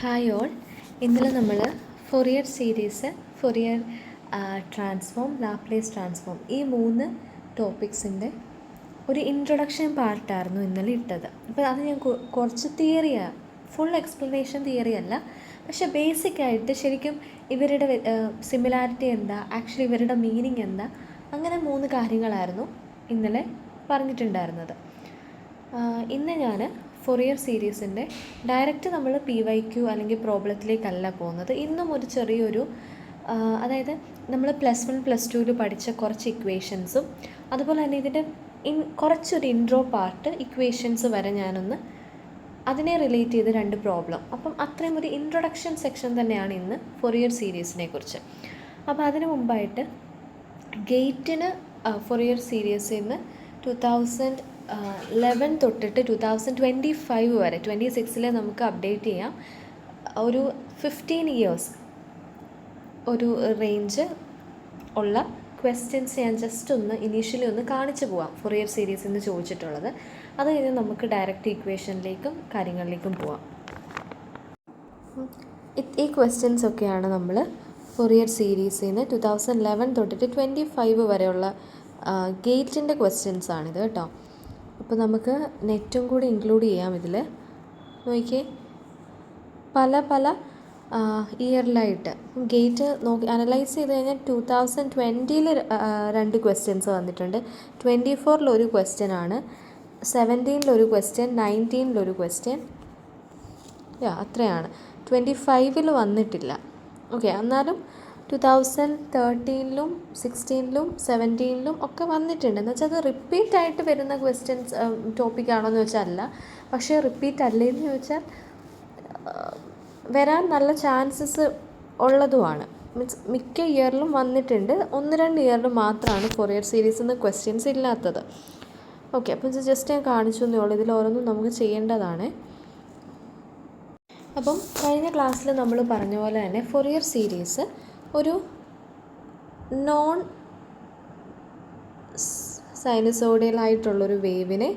Hi all. ഇന്നലെ നമ്മൾ Fourier series, Fourier transform, Laplace transform ഈ 3 ടോപ്പിക്സിൻ്റെ ഒരു ഇൻട്രൊഡക്ഷൻ പാർട്ടായിരുന്നു ഇന്നലെ ഇട്ടത്. അപ്പോൾ അത് ഞാൻ കുറച്ച് തിയറിയാണ്, ഫുൾ എക്സ്പ്ലനേഷൻ തിയറി അല്ല, പക്ഷേ ബേസിക്കായിട്ട് ശരിക്കും ഇവരുടെ സിമിലാരിറ്റി എന്താ, ആക്ച്വലി ഇവരുടെ മീനിങ് എന്താ, അങ്ങനെ 3 കാര്യങ്ങളായിരുന്നു ഇന്നലെ പറഞ്ഞിട്ടുണ്ടായിരുന്നത്. ഇന്ന് ഞാൻ ഫൊറിയർ സീരീസിൻ്റെ ഡയറക്റ്റ് നമ്മൾ PYQ അല്ലെങ്കിൽ പ്രോബ്ലത്തിലേക്കല്ല പോകുന്നത്. ഇന്നും ഒരു ചെറിയൊരു അതായത് നമ്മൾ +1 +2 പഠിച്ച കുറച്ച് ഇക്വേഷൻസും അതുപോലെ തന്നെ ഇതിൻ്റെ കുറച്ചൊരു ഇൻട്രോ പാർട്ട് ഇക്വേഷൻസ് വരെ ഞാനൊന്ന് അതിനെ റിലേറ്റ് ചെയ്ത് 2 പ്രോബ്ലം, അപ്പം അത്രയും ഒരു ഇൻട്രൊഡക്ഷൻ സെക്ഷൻ തന്നെയാണ് ഇന്ന് ഫൊറിയർ സീരീസിനെ കുറിച്ച്. അപ്പോൾ അതിനു മുമ്പായിട്ട് ഗേറ്റിന് ഫൊറിയർ സീരീസിൽ നിന്ന് 2011 തൊട്ടിട്ട് 2025 വരെ 26 നമുക്ക് അപ്ഡേറ്റ് ചെയ്യാം. ഒരു 15 ഇയേഴ്സ് ഒരു റേഞ്ച് ഉള്ള ക്വസ്റ്റ്യൻസ് ഞാൻ ജസ്റ്റ് ഒന്ന് ഇനീഷ്യലി ഒന്ന് കാണിച്ചു പോവാം ഫൊറിയർ സീരീസിൽ നിന്ന് ചോദിച്ചിട്ടുള്ളത്. അത് കഴിഞ്ഞ് നമുക്ക് ഡയറക്റ്റ് ഇക്വേഷനിലേക്കും കാര്യങ്ങളിലേക്കും പോവാം. ഈ ക്വസ്റ്റ്യൻസ് ഒക്കെയാണ് നമ്മൾ ഫൊറിയർ സീരീസിൽ നിന്ന് 2011 തൊട്ടിട്ട് 25 വരെയുള്ള ഗേറ്റിൻ്റെ ക്വസ്റ്റ്യൻസ് ആണിത് കേട്ടോ. അപ്പോൾ നമുക്ക് നെറ്റും കൂടി ഇൻക്ലൂഡ് ചെയ്യാം ഇതിൽ. നോക്കിയേ, പല ഇയറിലായിട്ട് ഗേറ്റ് നോക്കി അനലൈസ് ചെയ്ത് കഴിഞ്ഞാൽ 2020 2 ക്വസ്റ്റ്യൻസ് വന്നിട്ടുണ്ട്. 24 ഒരു ക്വസ്റ്റ്യൻ ആണ്, 17 ഒരു ക്വസ്റ്റ്യൻ, 19 ഒരു ക്വസ്റ്റ്യൻ, അത്രയാണ്. 25 വന്നിട്ടില്ല. ഓക്കെ, എന്നാലും 2013 16 17 ഒക്കെ വന്നിട്ടുണ്ട്. എന്ന് വെച്ചാൽ അത് റിപ്പീറ്റായിട്ട് വരുന്ന ക്വസ്റ്റ്യൻസ് ടോപ്പിക്കാണോ എന്ന് വെച്ചാൽ അല്ല, പക്ഷേ റിപ്പീറ്റ് അല്ലേന്ന് ചോദിച്ചാൽ വരാൻ നല്ല ചാൻസസ് ഉള്ളതുമാണ്. മീൻസ് മിക്ക ഇയറിലും വന്നിട്ടുണ്ട്, 1-2 ഇയറിൽ മാത്രമാണ് ഫൊറിയർ സീരീസിൽ നിന്ന് ക്വസ്റ്റ്യൻസ് ഇല്ലാത്തത്. ഓക്കെ, അപ്പോൾ ഇത് ജസ്റ്റ് ഞാൻ കാണിച്ചു എന്നേ ഉള്ളൂ. ഇതിൽ ഓരോന്നും നമുക്ക് ചെയ്യേണ്ടതാണ്. അപ്പം കഴിഞ്ഞ ക്ലാസ്സിൽ നമ്മൾ പറഞ്ഞ പോലെ തന്നെ ഫൊറിയർ സീരീസ് ഒരു നോൺ സൈനസോഡിയൽ ആയിട്ടുള്ളൊരു വേവിനെ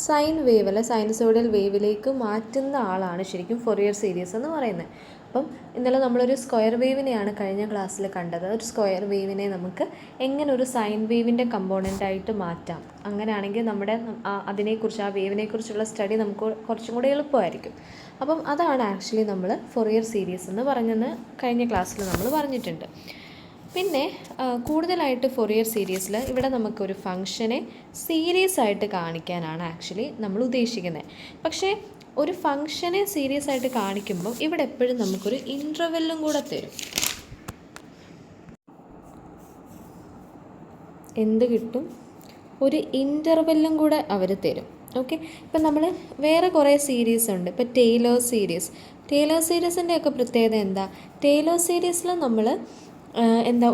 സൈൻ വേവ് അല്ല സൈനസോഡിയൽ വേവിലേക്ക് മാറ്റുന്ന ആളാണ് ശരിക്കും ഫൊറിയർ സീരീസ് എന്ന് പറയുന്നത്. അപ്പം ഇന്നലെ നമ്മളൊരു സ്ക്വയർ വേവിനെയാണ് കഴിഞ്ഞ ക്ലാസ്സിൽ കണ്ടത്. ഒരു സ്ക്വയർ വേവിനെ നമുക്ക് എങ്ങനെ ഒരു സൈൻ വേവിൻ്റെ കമ്പോണൻ്റായിട്ട് മാറ്റാം, അങ്ങനെയാണെങ്കിൽ നമ്മുടെ അതിനെക്കുറിച്ച് ആ വേവിനെക്കുറിച്ചുള്ള സ്റ്റഡി നമുക്ക് കുറച്ചും കൂടി എളുപ്പമായിരിക്കും. അപ്പം അതാണ് ആക്ച്വലി നമ്മൾ ഫൊറിയർ സീരീസ് എന്ന് പറഞ്ഞെന്ന് കഴിഞ്ഞ ക്ലാസ്സിൽ നമ്മൾ പറഞ്ഞിട്ടുണ്ട്. പിന്നെ കൂടുതലായിട്ട് ഫൊറിയർ സീരീസിൽ ഇവിടെ നമുക്കൊരു ഫംഗ്ഷനെ സീരീസ് ആയിട്ട് കാണിക്കാനാണ് ആക്ച്വലി നമ്മൾ ഉദ്ദേശിക്കുന്നത്. പക്ഷേ ഒരു ഫംഗ്ഷനെ സീരീസ് ആയിട്ട് കാണിക്കുമ്പോൾ ഇവിടെ എപ്പോഴും നമുക്കൊരു ഇൻ്റർവെല്ലും കൂടെ തരും. എന്ത് കിട്ടും? ഒരു ഇൻ്റർവെല്ലും കൂടെ അവർ തരും. ഓക്കെ, ഇപ്പം നമ്മൾ വേറെ കുറേ സീരീസ് ഉണ്ട്. ഇപ്പോൾ ടെയ്ലർ സീരീസിൻ്റെ ഒക്കെ പ്രത്യേകത എന്താ? ടെയ്ലർ സീരീസിൽ നമ്മൾ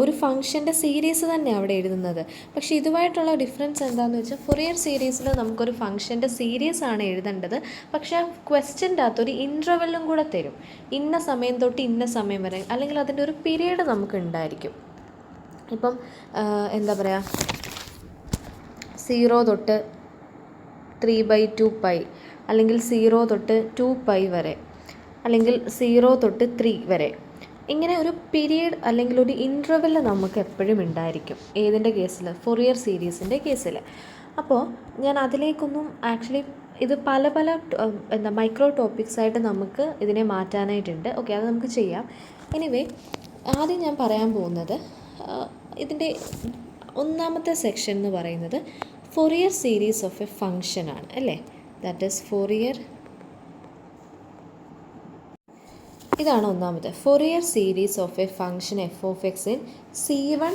ഒരു ഫംഗ്ഷൻ്റെ സീരീസ് തന്നെ അവിടെ എഴുതുന്നത്. പക്ഷേ ഇതുമായിട്ടുള്ള ഡിഫറൻസ് എന്താണെന്ന് വെച്ചാൽ ഫൊറിയർ സീരീസിൽ നമുക്കൊരു ഫംഗ്ഷൻ്റെ സീരീസ് ആണ് എഴുതേണ്ടത്, പക്ഷേ ആ ക്വസ്റ്റ്യൻ്റെ അകത്തൊരു ഇൻ്റർവെല്ലും കൂടെ തരും. ഇന്ന സമയം തൊട്ട് ഇന്ന സമയം വരെ, അല്ലെങ്കിൽ അതിൻ്റെ ഒരു പീരീഡ് നമുക്ക് ഉണ്ടായിരിക്കും. ഇപ്പം 0 തൊട്ട് 3/2π, അല്ലെങ്കിൽ 0 തൊട്ട് 2π വരെ, അല്ലെങ്കിൽ 0 തൊട്ട് 3 വരെ, ഇങ്ങനെ ഒരു പീരീഡ് അല്ലെങ്കിൽ ഒരു ഇൻ്റർവെൽ നമുക്ക് എപ്പോഴും ഉണ്ടായിരിക്കും. ഏതിൻ്റെ കേസിൽ? ഫൊറിയർ സീരീസിൻ്റെ കേസിൽ. അപ്പോൾ ഞാൻ അതിലേക്കൊന്നും ആക്ച്വലി ഇത് പല മൈക്രോ ടോപ്പിക്സായിട്ട് നമുക്ക് ഇതിനെ മാറ്റാനായിട്ടുണ്ട്. ഓക്കെ, അത് നമുക്ക് ചെയ്യാം. എനിവേ, ആദ്യം ഞാൻ പറയാൻ പോകുന്നത് ഇതിൻ്റെ ഒന്നാമത്തെ സെക്ഷൻ എന്ന് പറയുന്നത് Fourier series of A function ആണ്, അല്ലേ? ദാറ്റ് ഈസ് ഫൊറിയർ, ഇതാണ് ഒന്നാമത്തെ Fourier series of A function f(x) in C1,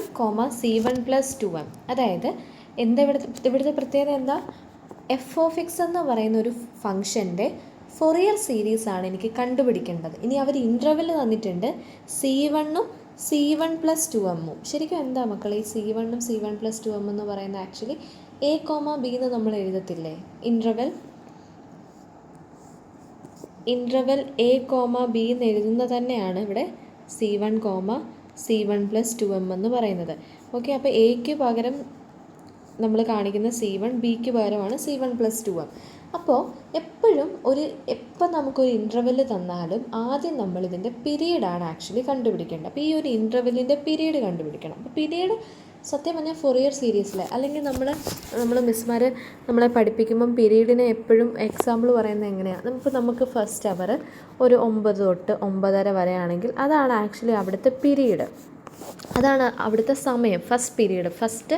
C1 + 2m. അതായത് ഇവിടുത്തെ പ്രത്യേകത എന്താ? f(x) എന്ന് പറയുന്ന ഒരു ഫംഗ്ഷൻ്റെ ഫൊറിയർ സീരീസാണ് എനിക്ക് കണ്ടുപിടിക്കേണ്ടത്. ഇനി അവർ ഇൻ്റർവെൽ തന്നിട്ടുണ്ട് C1ഉം C1 + 2m. ശരിക്കും എന്താ മക്കളെ ഈ C1ഉം C1 + 2m എന്ന് പറയുന്നത്? ആക്ച്വലി a, b എന്ന് നമ്മൾ എഴുതത്തില്ലേ? ഇൻ്റർവെൽ a, b എന്ന് എഴുതുന്നത് തന്നെയാണ് ഇവിടെ C1, C1 + 2m എന്ന് പറയുന്നത്. ഓക്കെ, അപ്പോൾ എക്ക് പകരം നമ്മൾ കാണിക്കുന്ന C1, ബിക്ക് പകരമാണ് C1 + 2m. അപ്പോൾ എപ്പോഴും എപ്പോൾ നമുക്കൊരു ഇൻ്റർവെല് തന്നാലും ആദ്യം നമ്മളിതിൻ്റെ പീരീഡാണ് ആക്ച്വലി കണ്ടുപിടിക്കേണ്ടത്. അപ്പോൾ ഈ ഒരു ഇൻ്റർവെല്ലിൻ്റെ പീരീഡ് കണ്ടുപിടിക്കണം. അപ്പോൾ പീരീഡ് സത്യം പറഞ്ഞാൽ ഫൊറിയർ സീരീസിൽ അല്ലെങ്കിൽ നമ്മൾ മിസ്മാർ നമ്മളെ പഠിപ്പിക്കുമ്പം പീരീഡിനെ എപ്പോഴും എക്സാമ്പിൾ പറയുന്നത് എങ്ങനെയാണ്, നമുക്ക് ഫസ്റ്റ് അവർ ഒരു 9 തൊട്ട് 9:30 വരെ ആണെങ്കിൽ അതാണ് ആക്ച്വലി അവിടുത്തെ പീരീഡ്, അതാണ് അവിടുത്തെ സമയം, ഫസ്റ്റ് പീരീഡ്, ഫസ്റ്റ്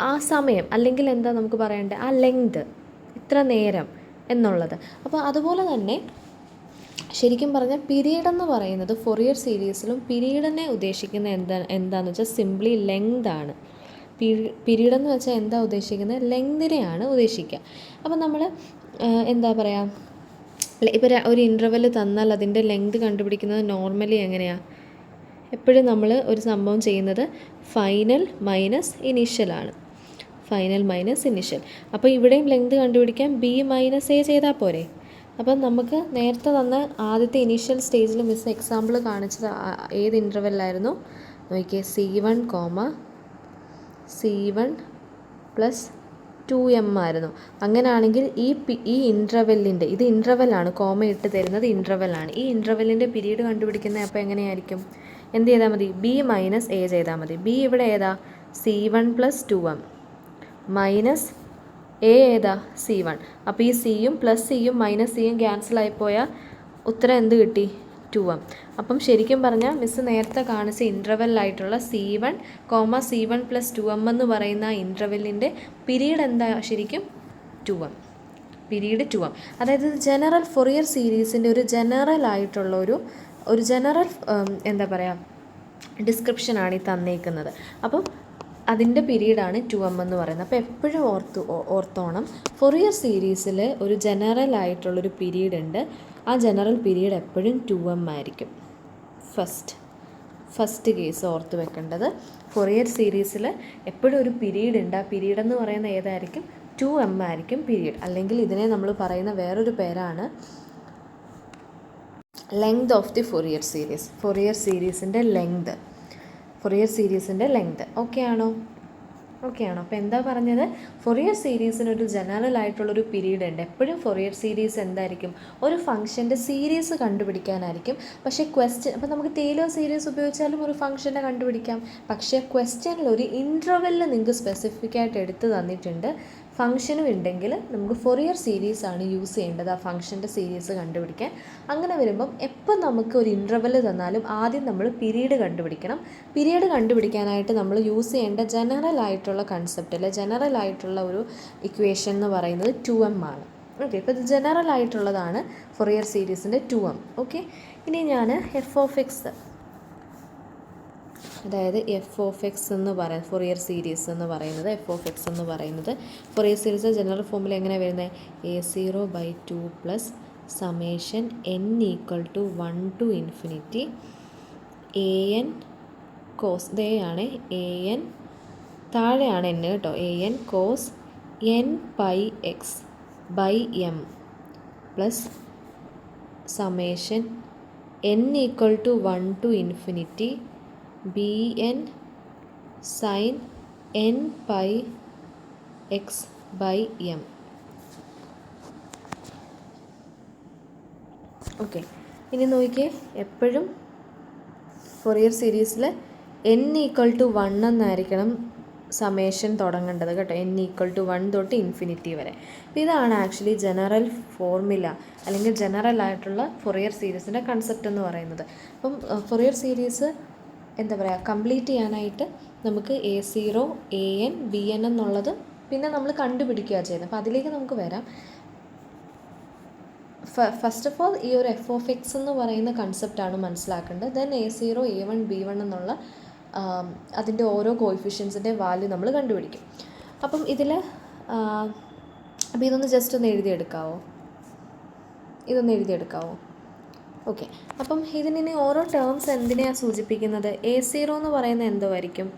ആ സമയം, അല്ലെങ്കിൽ എന്താ നമുക്ക് പറയേണ്ടത്, ആ ലെങ്ത്, ഇത്ര നേരം എന്നുള്ളത്. അപ്പോൾ അതുപോലെ തന്നെ ശരിക്കും പറഞ്ഞാൽ പീരീഡ് എന്ന് പറയുന്നത് ഫൊറിയർ സീരീസിലും പീരീഡിനെ ഉദ്ദേശിക്കുന്ന എന്താണെന്ന് വെച്ചാൽ സിംപ്ലി ലെങ്ത് ആണ്. പീരീഡ് എന്ന് വെച്ചാൽ എന്താ ഉദ്ദേശിക്കുന്നത്, ലെങ്തിനെയാണ് ഉദ്ദേശിക്കുക. അപ്പോൾ നമ്മൾ എന്താ പറയുക, ഇപ്പോൾ ഒരു ഇൻ്റർവെല് തന്നാൽ അതിൻ്റെ ലെങ്ത് കണ്ടുപിടിക്കുന്നത് നോർമലി എങ്ങനെയാണ്, എപ്പോഴും നമ്മൾ ഒരു സംഭവം ചെയ്യുന്നത് ഫൈനൽ മൈനസ് ഇനീഷ്യലാണ്. Final minus initial. അപ്പോൾ ഇവിടെയും ലെങ്ത് കണ്ടുപിടിക്കാൻ ബി മൈനസ് എ ചെയ്താൽ പോരെ. അപ്പം നമുക്ക് നേരത്തെ തന്ന ആദ്യത്തെ ഇനീഷ്യൽ സ്റ്റേജിൽ മിസ് എക്സാമ്പിൾ കാണിച്ചത് ഏത് ഇൻ്റർവെല്ലായിരുന്നു നോക്കിയേ, C1 പ്ലസ് 2m ആയിരുന്നു. അങ്ങനെയാണെങ്കിൽ ഈ ഇൻ്റർവെല്ലിൻ്റെ, ഇത് ഇൻ്റർവെല്ലാണ്, കോമ ഇട്ട് തരുന്നത് ഇൻ്റർവെല്ലാണ്. ഈ ഇൻ്റർവെല്ലിൻ്റെ പീരീഡ് കണ്ടുപിടിക്കുന്നത് അപ്പോൾ എങ്ങനെയായിരിക്കും, എന്ത് ചെയ്താൽ മതി, ബി മൈനസ് എ ചെയ്താൽ മതി. ബി ഇവിടെ ഏതാ, C1 plus 2m minus A ഏതാ, C1. അപ്പോൾ ഈ സിയും പ്ലസ് സിയും മൈനസ് സിയും ക്യാൻസലായിപ്പോയാൽ ഉത്തരം എന്ത് കിട്ടി, 2m. അപ്പം ശരിക്കും പറഞ്ഞാൽ മിസ്സ് നേരത്തെ കാണിച്ച ഇൻ്റർവെല്ലായിട്ടുള്ള C1 പ്ലസ് 2m എന്ന് പറയുന്ന ആ ഇൻ്റർവെല്ലിൻ്റെ പീരീഡ് എന്താ ശരിക്കും, 2m. Period 2m. അതായത് ജനറൽ ഫൊറിയർ സീരീസിൻ്റെ ഒരു ജനറൽ ആയിട്ടുള്ള ഒരു ജനറൽ എന്താ പറയുക ഡിസ്ക്രിപ്ഷനാണ് ഈ തന്നേക്കുന്നത്. അപ്പം അതിൻ്റെ പീരീഡാണ് 2m എന്ന് പറയുന്നത്. അപ്പോൾ എപ്പോഴും ഓർത്തോണം, ഫൊറിയർ സീരീസിൽ ഒരു ജനറൽ ആയിട്ടുള്ളൊരു പീരീഡ് ഉണ്ട്. ആ ജനറൽ പീരീഡ് എപ്പോഴും 2m ആയിരിക്കും. ഫസ്റ്റ് കേസ് ഓർത്ത് വെക്കേണ്ടത്, ഫൊറിയർ സീരീസിൽ എപ്പോഴും ഒരു പീരീഡ് ഉണ്ട്. ആ പീരീഡ് എന്ന് പറയുന്നത് ഏതായിരിക്കും, 2m ആയിരിക്കും പീരീഡ്. അല്ലെങ്കിൽ ഇതിനെ നമ്മൾ പറയുന്ന വേറൊരു പേരാണ് length of the Fourier series. Fourier സീരീസിൻ്റെ ലെങ്ത് ഓക്കെ ആണോ? അപ്പോൾ എന്താ പറഞ്ഞത്, ഫൊറിയർ സീരീസിനൊരു ജനറൽ ആയിട്ടുള്ളൊരു പീരീഡ് ഉണ്ട്. എപ്പോഴും ഫൊറിയർ സീരീസ് എന്തായിരിക്കും, ഒരു ഫംഗ്ഷൻ്റെ സീരീസ് കണ്ടുപിടിക്കാനായിരിക്കും. പക്ഷേ അപ്പോൾ നമുക്ക് ടേലർ സീരീസ് ഉപയോഗിച്ചാലും ഒരു ഫംഗ്ഷനെ കണ്ടുപിടിക്കാം. പക്ഷേ ക്വസ്റ്റ്യനിൽ ഒരു ഇൻ്റർവെല്ലിൽ നിങ്ങൾക്ക് സ്പെസിഫിക് ആയിട്ട് എടുത്ത് തന്നിട്ടുണ്ട്, ഫംഗ്ഷനും ഉണ്ടെങ്കിൽ നമുക്ക് ഫൊറിയർ സീരീസ് ആണ് യൂസ് ചെയ്യേണ്ടത് ആ ഫംഗ്ഷൻ്റെ സീരീസ് കണ്ടുപിടിക്കാൻ. അങ്ങനെ വരുമ്പം എപ്പോൾ നമുക്ക് ഒരു ഇൻ്റർവെല് തന്നാലും ആദ്യം നമ്മൾ പീരീഡ് കണ്ടുപിടിക്കണം. പീരീഡ് കണ്ടുപിടിക്കാനായിട്ട് നമ്മൾ യൂസ് ചെയ്യേണ്ട ജനറൽ ആയിട്ടുള്ള കൺസെപ്റ്റിൽ ജനറൽ ആയിട്ടുള്ള ഒരു ഇക്വേഷൻ എന്ന് പറയുന്നത് 2m ആണ്. ഓക്കെ, ഇപ്പോൾ ഇത് ജനറൽ ആയിട്ടുള്ളതാണ് ഫൊറിയർ സീരീസിൻ്റെ 2m. ഓക്കെ, ഇനി ഞാൻ അതായത് എഫ് ഓഫ് എക്സ് എന്ന് പറയുന്നത് ഫൊറിയർ സീരീസ് എന്ന് പറയുന്നത് ഫൊറിയർ സീരീസ് ജനറൽ ഫോമിൽ എങ്ങനെ വരുന്നത്, A0/2 plus summation n = 1 to infinity an cos ആണ് an താഴെയാണ് n കേട്ടോ, an കോസ് nπx/m plus summation n = 1 to infinity bn sin nπx/m. Okay, ഇനി നോക്കിയേ, എപ്പോഴും ഫൊറിയർ സീരീസിൽ n = 1 എന്നായിരിക്കണം സമേഷൻ തുടങ്ങേണ്ടത് കേട്ടോ, n = 1 തൊട്ട് ഇൻഫിനിറ്റി വരെ. ഇതാണ് ആക്ച്വലി ജനറൽ ഫോർമുല അല്ലെങ്കിൽ ജനറൽ ആയിട്ടുള്ള ഫൊറിയർ സീരീസിൻ്റെ കൺസെപ്റ്റ് എന്ന് പറയുന്നത്. അപ്പം ഫൊറിയർ സീരീസ് എന്താ പറയുക കംപ്ലീറ്റ് ചെയ്യാനായിട്ട് നമുക്ക് A0 an bn എന്നുള്ളത് പിന്നെ നമ്മൾ കണ്ടുപിടിക്കുക ചെയ്യുന്നത്. അപ്പോൾ അതിലേക്ക് നമുക്ക് വരാം. ഫസ്റ്റ് ഓഫ് ഓൾ ഈ ഒരു എഫ് ഓഫ് എക്സ് എന്ന് പറയുന്ന കൺസെപ്റ്റാണ് മനസ്സിലാക്കേണ്ടത്. ദെൻ A0 a1 b1 എന്നുള്ള അതിൻ്റെ ഓരോ കോഎഫിഷ്യൻസിൻ്റെ വാല്യൂ നമ്മൾ കണ്ടുപിടിക്കും. അപ്പം അപ്പോൾ ഇതൊന്ന് ജസ്റ്റ് ഒന്ന് എഴുതിയെടുക്കാവോ? ഓക്കെ, അപ്പം ഇതിനി ഓരോ ടേംസ് എന്തിനെയാണ് സൂചിപ്പിക്കുന്നത്? A0 എന്ന് പറയുന്നത് എന്തോ ആയിരിക്കും?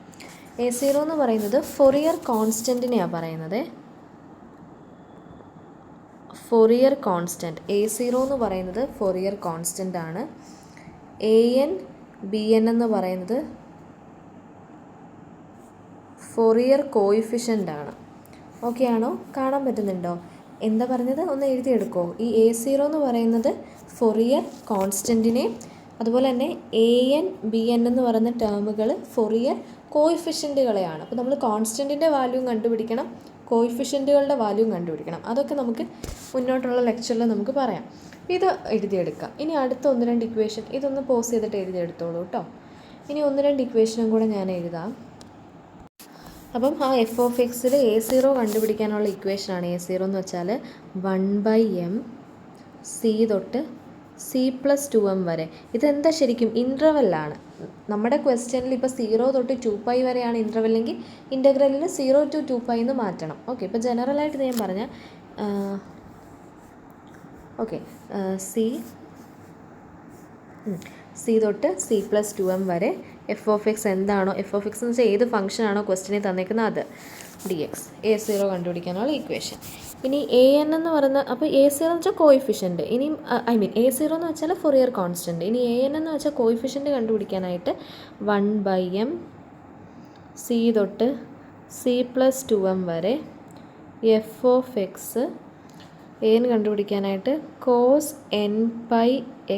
A0 എന്ന് പറയുന്നത് ഫൊറിയർ കോൺസ്റ്റൻറ്റിനെയാണ് പറയുന്നത്. ഫൊറിയർ കോൺസ്റ്റൻറ്റ് A0 എന്ന് പറയുന്നത് ഫൊറിയർ കോൺസ്റ്റൻ്റ് ആണ്. an bn എന്ന് പറയുന്നത് ഫൊറിയർ കോയിഫിഷ്യൻ്റ് ആണ്. ഓക്കെ ആണോ? കാണാൻ പറ്റുന്നുണ്ടോ? എന്താ പറഞ്ഞത് ഒന്ന് എഴുതിയെടുക്കോ. ഈ A0 എന്ന് പറയുന്നത് ഫൊറിയർ കോൺസ്റ്റൻറ്റിനെ, അതുപോലെ തന്നെ AN BN എന്ന് പറയുന്ന ടേമുകൾ ഫൊറിയർ കോയിഫിഷ്യൻറ്റുകളെയാണ്. അപ്പോൾ നമ്മൾ കോൺസ്റ്റൻറ്റിൻ്റെ വാല്യൂ കണ്ടുപിടിക്കണം, കോയിഫിഷ്യൻറ്റുകളുടെ വാല്യൂ കണ്ടുപിടിക്കണം. അതൊക്കെ നമുക്ക് മുന്നോട്ടുള്ള ലെക്ചറിൽ നമുക്ക് പറയാം. ഇത് എഴുതിയെടുക്കാം. ഇനി അടുത്ത 1-2 ഇക്വേഷൻ ഇതൊന്ന് പോസ് ചെയ്തിട്ട് എഴുതിയെടുത്തോളൂ കേട്ടോ. ഇനി 1-2 ഇക്വേഷനും കൂടെ ഞാൻ എഴുതാം. അപ്പം ആ f(x)ൽ A0 കണ്ടുപിടിക്കാനുള്ള ഇക്വേഷനാണ്. A0 എന്ന് വെച്ചാൽ 1/m c തൊട്ട് c+2m വരെ. ഇതെന്താ ശരിക്കും ഇൻ്റർവെല്ലാണ്. നമ്മുടെ ക്വസ്റ്റ്യനിൽ ഇപ്പോൾ 0 തൊട്ട് 2π വരെയാണ് ഇൻ്റർവെല്ലെങ്കിൽ ഇൻ്റഗ്രലിൽ 0 to 2π എന്ന് മാറ്റണം. ഓക്കെ, ഇപ്പോൾ ജനറലായിട്ട് ഞാൻ പറഞ്ഞ ഓക്കെ c തൊട്ട് c+2m വരെ f(x) എന്താണോ, f(x) എന്ന് വെച്ചാൽ ഏത് ഫംഗ്ഷനാണോ ക്വസ്റ്റ്യനിൽ തന്നേക്കുന്നത് അത് dx. A0 കണ്ടുപിടിക്കാനുള്ള ഇക്വേഷൻ. ഇനി AN എന്ന് പറയുന്ന, അപ്പോൾ A0 എന്ന് വെച്ചാൽ കോയിഫിഷ്യൻറ്റ്. ഇനി A0 എന്ന് വെച്ചാൽ ഫൊറിയർ കോൺസ്റ്റൻറ്റ്. ഇനി AN എന്ന് വെച്ചാൽ കോയിഫിഷ്യൻറ്റ് കണ്ടുപിടിക്കാനായിട്ട് 1/m c തൊട്ട് c+2m വരെ f(x) AN കണ്ടുപിടിക്കാനായിട്ട് cos nπx/m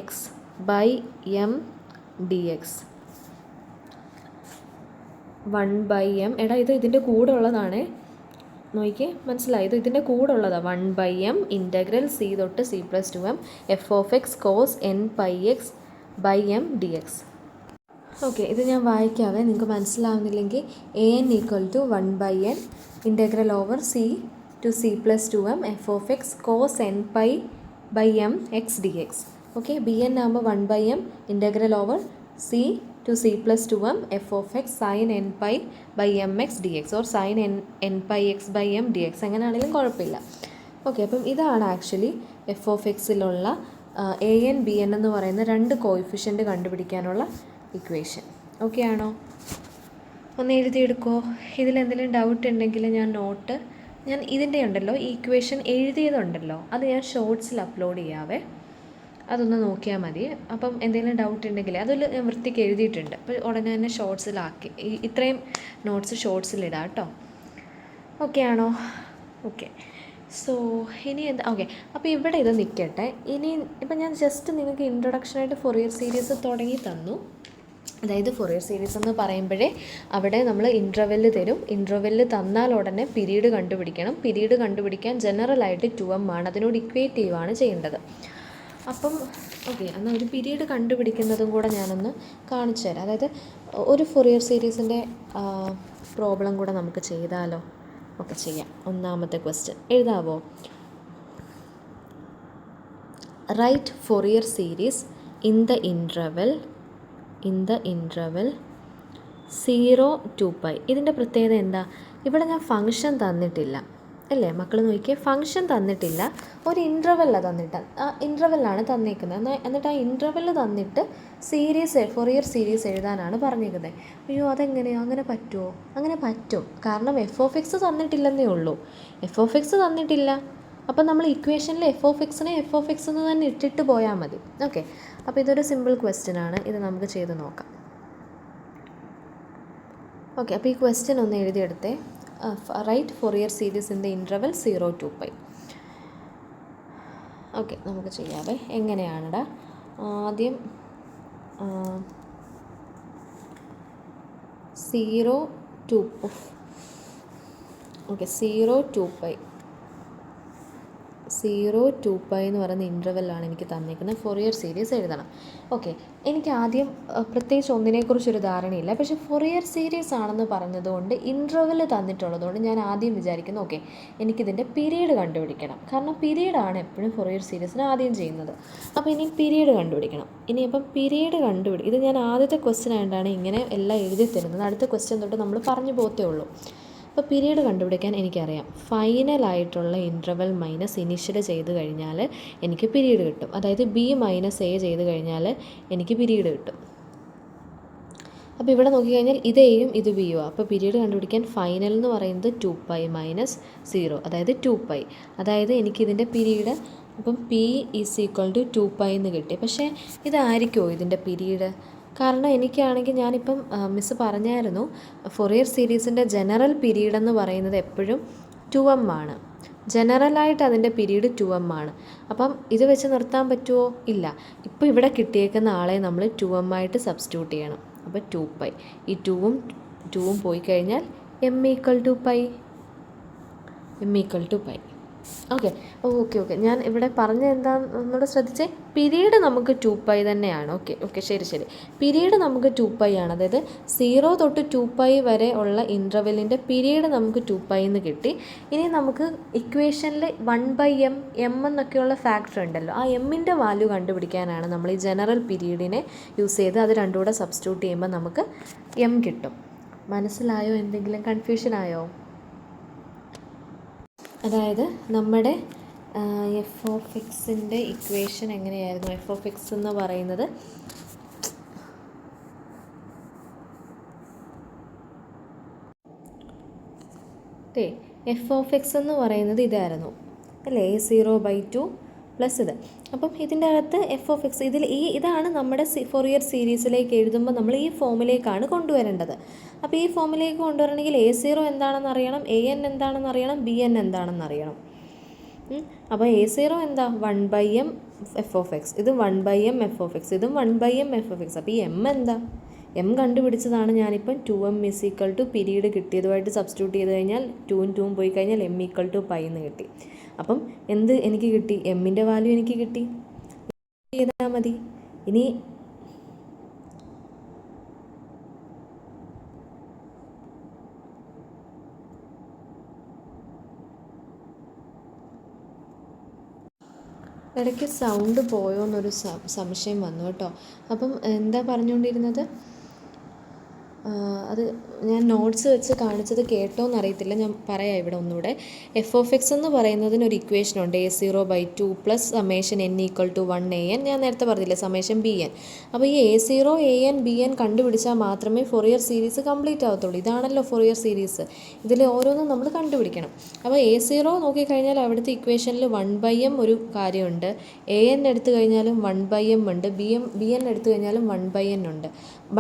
dx. 1/m. എടാ ഇത് ഇതിൻ്റെ കൂടെ ഉള്ളതാണ്, നോക്കിയേ മനസ്സിലായി, ഇത് ഇതിൻ്റെ കൂടെ ഉള്ളതാണ്. 1/m ഇൻ്റഗ്രൽ c തൊട്ട് c+2m f(x) cos nπx/m dx. Okay, ഇത് ഞാൻ വായിക്കാവേ, നിങ്ങൾക്ക് മനസ്സിലാവുന്നില്ലെങ്കിൽ AN = 1/n integral over c to c+2m f(x) cos nπ/m x dx. Okay, BN ആകുമ്പോൾ 1/m integral over c to c+2m f(x) sin nπ/m x dx or sin nπx/m dx. എങ്ങനെയാണെങ്കിലും കുഴപ്പമില്ല. Okay, അപ്പം ഇതാണ് actually f(x)ലുള്ള AN BN എന്ന് പറയുന്ന 2 coefficient കണ്ടുപിടിക്കാനുള്ള equation. Okay ആണോ? ഒന്ന് എഴുതിയെടുക്കോ. ഇതിലെന്തെങ്കിലും ഡൗട്ട് ഉണ്ടെങ്കിൽ ഞാൻ ഇതിൻ്റെ ഉണ്ടല്ലോ ഈ ഇക്വേഷൻ എഴുതിയതുണ്ടല്ലോ, അത് ഞാൻ ഷോർട്സിൽ അപ്ലോഡ് ചെയ്യാവേ, അതൊന്ന് നോക്കിയാൽ മതി. അപ്പം എന്തെങ്കിലും ഡൗട്ട് ഉണ്ടെങ്കിൽ അതിൽ ഞാൻ വൃത്തിക്ക് എഴുതിയിട്ടുണ്ട്. അപ്പോൾ ഉടനെ തന്നെ ഷോർട്സിലാക്കി ഇത്രയും നോട്ട്സ് ഷോർട്സിലിടാം കേട്ടോ. ഓക്കെ ആണോ? ഓക്കെ, സോ ഇനി എന്താ, ഓക്കെ, അപ്പോൾ ഇവിടെ ഇത് നിൽക്കട്ടെ. ഇനി ഇപ്പം ഞാൻ ജസ്റ്റ് നിങ്ങൾക്ക് ഇൻട്രൊഡക്ഷനായിട്ട് ഫൊറിയർ സീരീസ് തുടങ്ങി തന്നു. അതായത് ഫൊറിയർ സീരീസ് എന്ന് പറയുമ്പോഴേ അവിടെ നമ്മൾ ഇൻ്റർവെല്ല് തരും. ഇൻ്റർവെല്ല് തന്നാൽ ഉടനെ പീരീഡ് കണ്ടുപിടിക്കണം. പീരീഡ് കണ്ടുപിടിക്കാൻ ജനറലായിട്ട് 2m ആണ്, അതിനോട് ഇക്വേറ്റ് ചെയ്യുകയാണ് ചെയ്യേണ്ടത്. അപ്പം ഓക്കെ, എന്നാൽ ഒരു പീരീഡ് കണ്ടുപിടിക്കുന്നതും കൂടെ ഞാനൊന്ന് കാണിച്ചു തരാം. അതായത് ഒരു ഫൊറിയർ സീരീസിൻ്റെ പ്രോബ്ലം കൂടെ നമുക്ക് ചെയ്താലോ? ഓക്കെ, ചെയ്യാം. ഒന്നാമത്തെ ക്വസ്റ്റ്യൻ എഴുതാവോ? Write Fourier series in the interval 0 to π. ഇതിൻ്റെ പ്രത്യേകത എന്താ? ഇവിടെ ഞാൻ ഫംഗ്ഷൻ തന്നിട്ടില്ല അല്ലേ മക്കൾ? നോക്കിയേ, ഫംഗ്ഷൻ തന്നിട്ടില്ല, ഒരു ഇൻ്റർവെല്ലാണ് തന്നേക്കുന്നത്. എന്നിട്ട് ആ ഇൻ്റർവെല്ല് തന്നിട്ട് ഫൊറിയർ സീരീസ് എഴുതാനാണ് പറഞ്ഞേക്കുന്നത്. അയ്യോ, അതെങ്ങനെയാണ്? അങ്ങനെ പറ്റുമോ? അങ്ങനെ പറ്റും, കാരണം f(x) തന്നിട്ടില്ലെന്നേ ഉള്ളൂ. f(x) തന്നിട്ടില്ല, അപ്പം നമ്മൾ ഇക്വേഷനിൽ f(x)നെ f(x) എന്ന് തന്നെ ഇട്ടിട്ട് പോയാൽ മതി. ഓക്കെ, അപ്പോൾ ഇതൊരു സിമ്പിൾ ക്വസ്റ്റ്യൻ ആണ്, ഇത് നമുക്ക് ചെയ്ത് നോക്കാം. ഓക്കെ, അപ്പോൾ ഈ ക്വസ്റ്റ്യൻ ഒന്ന് എഴുതിയെടുത്തേ. Write Fourier series in the interval 0 to π. Okay, നമുക്ക് ചെയ്യാവേ. എങ്ങനെയാണെടാ? ആദ്യം 0 to π എന്ന് പറയുന്ന ഇൻ്റർവെല്ലാണ് എനിക്ക് തന്നിരിക്കുന്നത്. ഫൊറിയർ സീരീസ് എഴുതണം. ഓക്കെ, എനിക്ക് ആദ്യം പ്രത്യേകിച്ച് ഒന്നിനെക്കുറിച്ചൊരു ധാരണയില്ല, പക്ഷേ ഫൊറിയർ സീരീസ് ആണെന്ന് പറഞ്ഞതുകൊണ്ട് ഇൻ്റർവെല്ല് തന്നിട്ടുള്ളതുകൊണ്ട് ഞാൻ ആദ്യം വിചാരിക്കുന്നു ഓക്കെ എനിക്കിതിൻ്റെ പീരീഡ് കണ്ടുപിടിക്കണം. കാരണം പീരീഡാണ് എപ്പോഴും ഫൊറിയർ സീരീസിന് ആദ്യം ചെയ്യുന്നത്. അപ്പോൾ ഇനി പീരീഡ് കണ്ടുപിടിക്കണം. ഇനിയിപ്പം പീരീഡ് ഇത് ഞാൻ ആദ്യത്തെ ക്വസ്റ്റ്യൻ ആയിട്ടാണ് ഇങ്ങനെ എല്ലാം എഴുതി തരുന്നത്. അടുത്ത ക്വസ്റ്റ്യൻ തൊട്ട് നമ്മൾ പറഞ്ഞു പോത്തേ ഉള്ളൂ. അപ്പോൾ പീരീഡ് കണ്ടുപിടിക്കാൻ എനിക്കറിയാം. ഫൈനലായിട്ടുള്ള ഇൻ്റർവെൽ മൈനസ് ഇനിഷ്യൽ ചെയ്ത് കഴിഞ്ഞാൽ എനിക്ക് പീരീഡ് കിട്ടും. അതായത് B - A ചെയ്ത് കഴിഞ്ഞാൽ എനിക്ക് പീരീഡ് കിട്ടും. അപ്പോൾ ഇവിടെ നോക്കിക്കഴിഞ്ഞാൽ ഇത് Aയും ഇത് Bയും. അപ്പോൾ പീരീഡ് കണ്ടുപിടിക്കാൻ ഫൈനൽ എന്ന് പറയുന്നത് 2π - 0, അതായത് 2π. അതായത് എനിക്കിതിൻ്റെ പീരീഡ് അപ്പം P = 2π എന്ന് കിട്ടി. പക്ഷേ ഇതായിരിക്കുമോ ഇതിൻ്റെ പീരീഡ്? കാരണം എനിക്കാണെങ്കിൽ ഞാനിപ്പം മിസ്സ് പറഞ്ഞായിരുന്നു ഫൊറിയർ സീരീസിൻ്റെ ജനറൽ പീരീഡ് എന്ന് പറയുന്നത് എപ്പോഴും 2m ആണ്. ജനറലായിട്ട് അതിൻ്റെ പീരീഡ് 2m ആണ്. അപ്പം ഇത് വെച്ച് നിർത്താൻ പറ്റുമോ? ഇല്ല. ഇപ്പോൾ ഇവിടെ കിട്ടിയേക്കുന്ന ആളെ നമ്മൾ 2m ആയിട്ട് സബ്സ്റ്റിറ്റ്യൂട്ട് ചെയ്യണം. അപ്പോൾ 2π, ഈ 2ഉം പോയി കഴിഞ്ഞാൽ m = π. ഓക്കെ. ഞാൻ ഇവിടെ പറഞ്ഞ എന്താണെന്ന് ഒന്നുകൂടെ ശ്രദ്ധിച്ചേ. പീരീഡ് നമുക്ക് 2π തന്നെയാണ്. ഓക്കെ ശരി. പീരീഡ് നമുക്ക് 2π ആണ്. അതായത് 0 തൊട്ട് 2π വരെ ഉള്ള ഇൻ്റർവെല്ലിൻ്റെ പീരീഡ് നമുക്ക് 2π എന്ന് കിട്ടി. ഇനി നമുക്ക് ഇക്വേഷനിൽ 1/m എന്നൊക്കെയുള്ള ഫാക്ടർ ഉണ്ടല്ലോ, ആ എമ്മിൻ്റെ വാല്യൂ കണ്ടുപിടിക്കാനാണ് നമ്മൾ ഈ ജനറൽ പീരീഡിനെ യൂസ് ചെയ്ത് അത് രണ്ടും കൂടെ സബ്സ്റ്റിറ്റ്യൂട്ട് ചെയ്യുമ്പോൾ നമുക്ക് m കിട്ടും. മനസ്സിലായോ? എന്തെങ്കിലും കൺഫ്യൂഷൻ ആയോ? അതായത് നമ്മുടെ എഫ് ഓഫ് എക്സിൻ്റെ ഇക്വേഷൻ എങ്ങനെയായിരുന്നു? എഫ് ഓഫ് എക്സ് എന്ന് പറയുന്നത് ഇതായിരുന്നു അല്ലേ, a0/2 പ്ലസ് ഇത്. അപ്പം ഇതിൻ്റെ അകത്ത് എഫ് ഓഫ് എക്സ് ഇതാണ് നമ്മുടെ ഫോറിയർ സീരീസിലേക്ക് എഴുതുമ്പോൾ നമ്മൾ ഈ ഫോമിലേക്കാണ് കൊണ്ടുവരേണ്ടത്. അപ്പോൾ ഈ ഫോമിലേക്ക് കൊണ്ടുവരണമെങ്കിൽ a0 എന്താണെന്ന് അറിയണം, an എന്താണെന്ന് അറിയണം, bn എന്താണെന്ന് അറിയണം. അപ്പോൾ a0 എന്താ? 1/m എഫ് ഓഫ് എക്സ്, ഇത് 1/m എഫ് ഓഫ് എക്സ്, ഇതും 1/m എഫ് ഓഫ് എക്സ്. അപ്പോൾ ഈ m എന്താ? m കണ്ടുപിടിച്ചതാണ് ഞാനിപ്പം. 2m = പീരീഡ് കിട്ടിയതുമായിട്ട് സബ്സ്റ്റിറ്റ്യൂട്ട് ചെയ്ത് കഴിഞ്ഞാൽ 2ഉം പോയി കഴിഞ്ഞാൽ m = π എന്ന് കിട്ടി. അപ്പം എന്ത് എനിക്ക് കിട്ടി? എമ്മിൻ്റെ വാല്യൂ എനിക്ക് കിട്ടി. ചെയ്താൽ മതി. ഇനി ഇടയ്ക്ക് സൗണ്ട് പോയോ എന്നൊരു സംശയം വന്നു കേട്ടോ. അപ്പം എന്താ പറഞ്ഞുകൊണ്ടിരുന്നത്? അത് ഞാൻ നോട്ട്സ് വെച്ച് കാണിച്ചത് കേട്ടോ എന്നറിയത്തില്ല, ഞാൻ പറയാം ഇവിടെ ഒന്നുകൂടെ. എഫ് ഓഫ് എക്സ് എന്ന് പറയുന്നതിന് ഒരു ഇക്വേഷനുണ്ട്, a0/2 plus summation n = 1an. ഞാൻ നേരത്തെ പറഞ്ഞില്ലേ, സമ്മേഷൻ bn. അപ്പോൾ ഈ a0, an, bn കണ്ടുപിടിച്ചാൽ മാത്രമേ ഫൊറിയർ സീരീസ് കംപ്ലീറ്റ് ആവത്തുള്ളൂ. ഇതാണല്ലോ ഫൊറിയർ സീരീസ്. ഇതിൽ ഓരോന്നും നമ്മൾ കണ്ടുപിടിക്കണം. അപ്പോൾ a0 നോക്കിക്കഴിഞ്ഞാൽ അവിടുത്തെ ഇക്വേഷനിൽ 1/m ഒരു കാര്യമുണ്ട്, an എടുത്തു കഴിഞ്ഞാലും 1/m ഉണ്ട്, bn എടുത്തു കഴിഞ്ഞാലും 1/n ഉണ്ട്,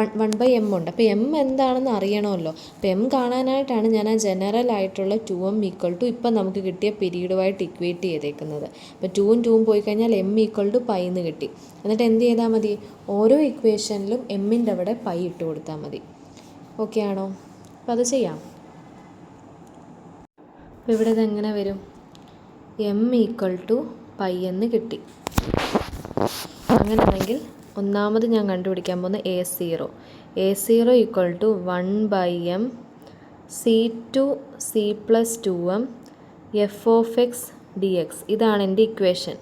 1/m ഉണ്ട്. അപ്പോൾ m എന്താണെന്ന് അറിയണമല്ലോ. അപ്പോൾ m കാണാനായിട്ടാണ് ഞാൻ ആ ജനറൽ ആയിട്ടുള്ള 2m = ഇപ്പം നമുക്ക് കിട്ടിയ പീരീഡുമായിട്ട് ഇക്വേറ്റ് ചെയ്തേക്കുന്നത്. അപ്പോൾ 2ഉം പോയി കഴിഞ്ഞാൽ m = π എന്ന് കിട്ടി. എന്നിട്ട് എന്ത് ചെയ്താൽ മതി? ഓരോ ഇക്വേഷനിലും എമ്മിൻ്റെ അവിടെ π ഇട്ട് കൊടുത്താൽ മതി. ഓക്കെ ആണോ? അപ്പോൾ അത് ചെയ്യാം. അപ്പോൾ ഇവിടെ ഇതെങ്ങനെ വരും? m = π എന്ന് കിട്ടി. അങ്ങനെയാണെങ്കിൽ ഒന്നാമത് ഞാൻ കണ്ടുപിടിക്കാൻ പോകുന്ന a0 = 1/m c2 c + 2m F of X dx. ഇതാണ് എൻ്റെ ഇക്വേഷൻ.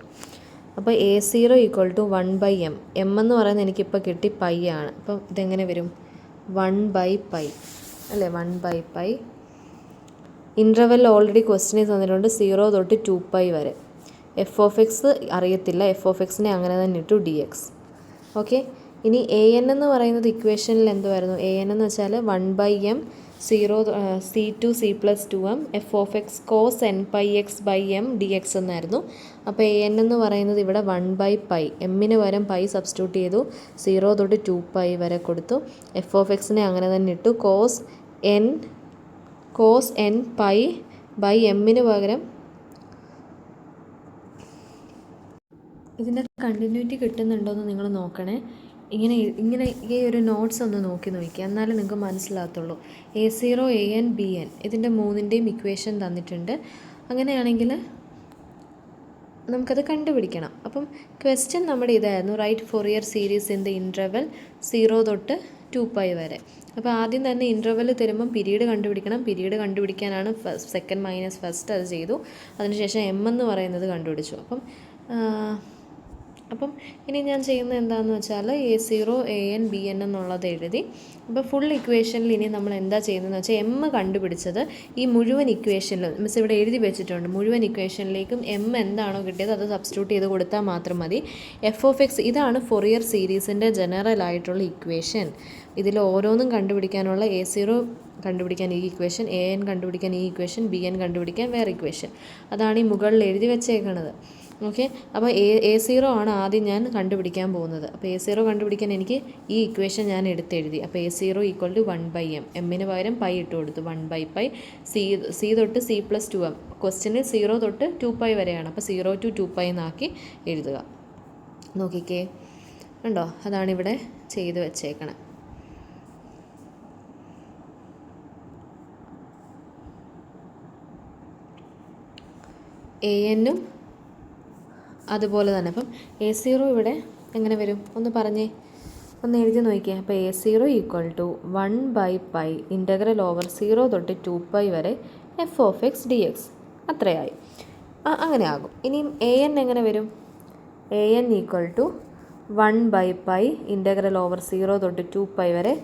അപ്പോൾ a0 = 1/m. m എന്ന് പറയുന്നത് എനിക്കിപ്പോൾ കിട്ടി π ആണ്. അപ്പം ഇതെങ്ങനെ വരും? 1/π അല്ലേ, 1/π. ഇൻ്റർവെൽ ഓൾറെഡി ക്വസ്റ്റ്യനിൽ തന്നിട്ടുണ്ട് 0 തൊട്ട് 2π വരെ. എഫ് ഓഫ് എക്സ് അറിയത്തില്ല, എഫ് ഓഫ് എക്സിനെ അങ്ങനെ തന്നെ ഇട്ടു dx. ഓക്കെ. ഇനി an എന്ന് പറയുന്നത് ഇക്വേഷനിൽ എന്തുമായിരുന്നു? an എന്ന് വെച്ചാൽ 1/m c2 c + 2m F of X cos nπx/m dx എന്നായിരുന്നു. അപ്പോൾ an എന്ന് പറയുന്നത് ഇവിടെ 1/π, എമ്മിന് പകരം π സബ്സ്റ്റിറ്റ്യൂട്ട് ചെയ്തു, 0 തൊട്ട് 2π വരെ കൊടുത്തു. എഫ് ഓഫ് എക്സിനെ അങ്ങനെ തന്നെ ഇട്ടു, cos nπ/mന് പകരം. ഇതിൻ്റെ കണ്ടിന്യൂറ്റി കിട്ടുന്നുണ്ടോയെന്ന് നിങ്ങൾ നോക്കണേ. ഇങ്ങനെ ഈ ഒരു നോട്ട്സ് ഒന്ന് നോക്കിയാൽ എന്നാലും നിങ്ങൾക്ക് മനസ്സിലാകത്തുള്ളൂ. a0, an, bn ഇതിൻ്റെ മൂന്നിൻ്റെയും ഇക്വേഷൻ തന്നിട്ടുണ്ട്. അങ്ങനെയാണെങ്കിൽ നമുക്കത് കണ്ടുപിടിക്കണം. അപ്പം ക്വസ്റ്റ്യൻ നമ്മുടെ ഇതായിരുന്നു, write Fourier series in the interval 0 തൊട്ട് 2π വരെ. അപ്പോൾ ആദ്യം തന്നെ ഇൻ്റർവെൽ തരുമ്പം പീരീഡ് കണ്ടുപിടിക്കണം. പീരീഡ് കണ്ടുപിടിക്കാനാണ് സെക്കൻഡ് മൈനസ് ഫസ്റ്റ്, അത് ചെയ്തു. അതിനുശേഷം m എന്ന് പറയുന്നത് കണ്ടുപിടിച്ചു. അപ്പം ഇനി ഞാൻ ചെയ്യുന്നത് എന്താണെന്ന് വെച്ചാൽ a0, an, bn എന്നുള്ളത് എഴുതി. അപ്പോൾ ഫുൾ ഇക്വേഷനിൽ ഇനി നമ്മൾ എന്താ ചെയ്യുന്നതെന്ന് വെച്ചാൽ m കണ്ടുപിടിച്ചത് ഈ മുഴുവൻ ഇക്വേഷനിലും മിസ് ഇവിടെ എഴുതി വെച്ചിട്ടുണ്ട്. മുഴുവൻ ഇക്വേഷനിലേക്കും m എന്താണോ കിട്ടിയത് അത് സബ്സ്റ്റിറ്റ്യൂട്ട് ചെയ്ത് കൊടുത്താൽ മാത്രം മതി. എഫ് ഓഫ് എക്സ് ഇതാണ് ഫൊറിയർ സീരീസിൻ്റെ ജനറൽ ആയിട്ടുള്ള ഇക്വേഷൻ. ഇതിൽ ഓരോന്നും കണ്ടുപിടിക്കാനുള്ള a0 കണ്ടുപിടിക്കാൻ ഈ ഇക്വേഷൻ, an കണ്ടുപിടിക്കാൻ ഈ ഇക്വേഷൻ, bn കണ്ടുപിടിക്കാൻ വേറെ ഇക്വേഷൻ. അതാണ് ഈ മുകളിൽ എഴുതി വെച്ചേക്കണത്. ഓക്കെ, അപ്പോൾ A0 ആണ് ആദ്യം ഞാൻ കണ്ടുപിടിക്കാൻ പോകുന്നത്. അപ്പോൾ A0 കണ്ടുപിടിക്കാൻ എനിക്ക് ഈ ഇക്വേഷൻ ഞാൻ എടുത്തെഴുതി. അപ്പോൾ A0 = 1/m. എമ്മിന് പകരം പൈ ഇട്ട് കൊടുത്തു. 1/π സി തൊട്ട് C+2m. ക്വസ്റ്റ്യനിൽ 0 തൊട്ട് 2π വരെയാണ്. അപ്പോൾ 0 to 2π എന്നാക്കി എഴുതുക. നോക്കിക്കേ, ഉണ്ടോ? അതാണിവിടെ ചെയ്ത് വെച്ചേക്കണം. ANഉം അതുപോലെ തന്നെ. അപ്പം A0 ഇവിടെ എങ്ങനെ വരും ഒന്ന് പറഞ്ഞേ, ഒന്ന് എഴുതി നോക്കിയേ. അപ്പോൾ A0 = 1/π (0 തൊട്ട് 2π വരെ f(x) dx). അത്രയായി, അങ്ങനെ ആകും. ഇനിയും AN എങ്ങനെ വരും? AN = 1/π (0 തൊട്ട് 2π വരെ).